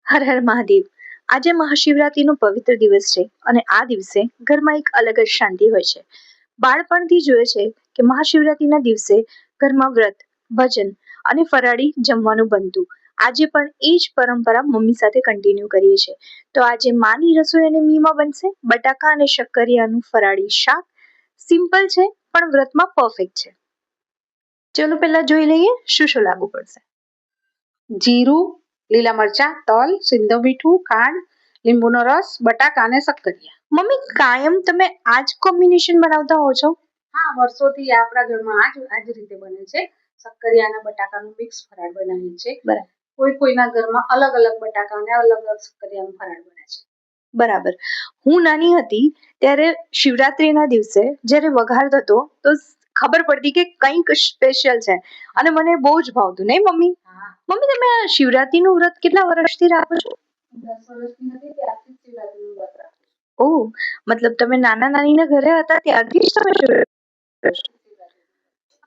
હર હર મહાદેવ. આજે મહાશિવરાત્રીનો પવિત્ર દિવસ છે અને આ દિવસે ઘરમાં એક અલગ જ શાંતિ હોય છે. બાળપણથી જોઈએ છે કે મહાશિવરાત્રીના દિવસે ઘરમાં વ્રત, ભજન અને ફરાળી જમવાનું બનતું. આજે પણ એ જ પરંપરા મમ્મી સાથે કન્ટિન્યુ કરીએ છીએ. તો આજે માની રસોઈ અને મીમાં બનશે બટાકા અને શક્કરિયાનું ફરાળી શાક. સિમ્પલ છે પણ વ્રતમાં પરફેક્ટ છે. ચલો પહેલા જોઈ લઈએ શું શું લાગુ પડશે. જીરું, લીલા મરચા, તલ, સિંધવ મીઠું, ખાંડ, લીંબુનો રસ, બટાકા અને શક્કરિયા. મમ્મી કાયમ તમે આ જ કોમ્બિનેશન બનાવતા હો છો? હા, વર્ષોથી આપણા ઘરમાં આ જ રીતે બને છે. શક્કરિયા અને બટાકાનું મિક્સ ફરાળ બનાવીએ છીએ. બરાબર. કોઈના ઘરમાં અલગ અલગ બટાકા અને અલગ અલગ શક્કરિયાનું ફરાળ બને છે. બરાબર. હું નાની હતી ત્યારે શિવરાત્રીના દિવસે જ્યારે વઘાર થતો તો ખબર પડતી કે કંઈક સ્પેશિયલ છે અને મને બહુ જ ભાવતું, નહીં મમ્મી? મમ્મી તમે આ શિવરાત્રીનું વ્રત કેટલા વર્ષથી રાખો છો? 10 વર્ષની હતી ત્યારથી શિવરાત્રીનું વ્રત રાખું છું. ઓહ, મતલબ તમે નાના નાનીના ઘરે હતા ત્યારથી જ તમે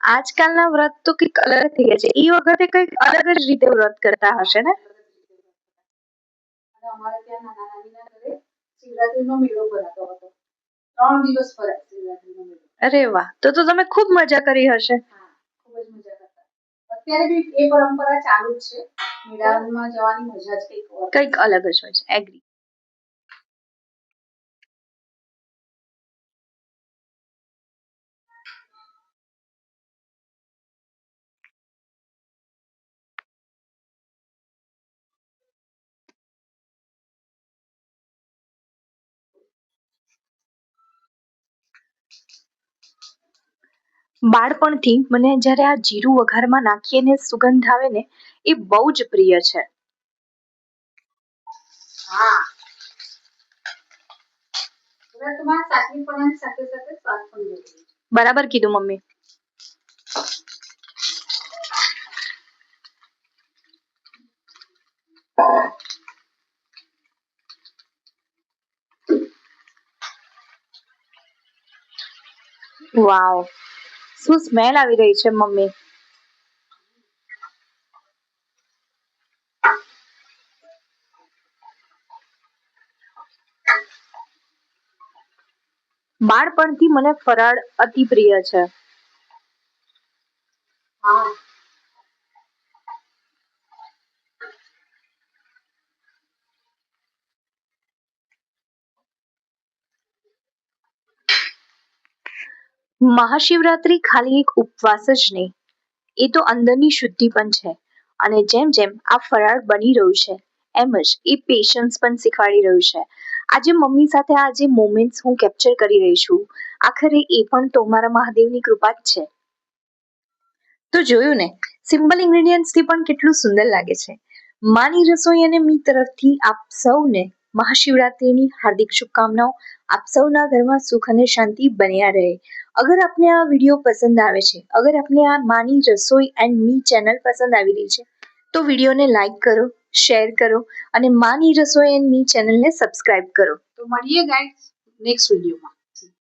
આજકાલના વ્રત તો કંઈક અલગ થઈ ગયા છે. એ વખતે કંઈક અલગ જ રીતે વ્રત કરતા હશે ને? અમારે ત્યાં નાના નાનીના ઘરે શિવરાત્રીનો મેળો ભરાતો હતો. 3 દિવસ ભરાય શિવરાત્રીનો મેળો. અરે વાહ, તો તમે ખૂબ મજા કરી હશે. હા, ખૂબ જ મજા કરતા. અત્યારે બી એ પરંપરા ચાલુ જ છે. મેળામાં જવાની મજા જ કંઈક અલગ જ હોય છે. એગ્રી. બાળપણથી મને જ્યારે આ જીરું વઘારમાં નાખીને સુગંધ આવે ને એ બહુ જ પ્રિય છે. હા, વ્રતમાં સાત્વિકપણાની સાથે સાથે સ્વાદ પણ જરૂરી છે. બરાબર કીધું મમ્મી. વાવ, શું સ્મેલ આવી રહી છે મમ્મી. બાળપણથી મને ફરાળ અતિ પ્રિય છે. હા, મહાશિવરાત્રી ખાલી એક ઉપવાસ જ નહીં, એ તો અંદરની શુદ્ધિ પણ છે. અને જેમ જેમ આ ફરાળ બની રહ્યું છે એમ જ એ પેશન્સ પણ શીખવાડી રહ્યું છે. આજે મમ્મી સાથે આ જે મોમેન્ટ્સ હું કેપ્ચર કરી રહી છું, આખરે એ પણ તો મારા મહાદેવની કૃપા જ છે. તો જોયું ને, સિમ્પલ ઇન્ગ્રેડિયન્ટ્સથી પણ કેટલું સુંદર લાગે છે. માની રસોઈ અને મી તરફથી આપ સૌને મહાશિવરાત્રિની હાર્દિક શુભકામનાઓ. આપ સૌના ઘરમાં સુખ અને શાંતિ બન્યા રહે. અગર આપને આ વિડીયો પસંદ આવે છે, અગર આપને આ માની રસોઈ એન્ડ મી ચેનલ પસંદ આવી રહી છે, તો વિડીયોને લાઈક કરો, શેર કરો અને માની રસોઈ એન્ડ મી ચેનલને સબસ્ક્રાઇબ કરો. તો મળીએ ગાઈસ નેક્સ્ટ વિડીયોમાં.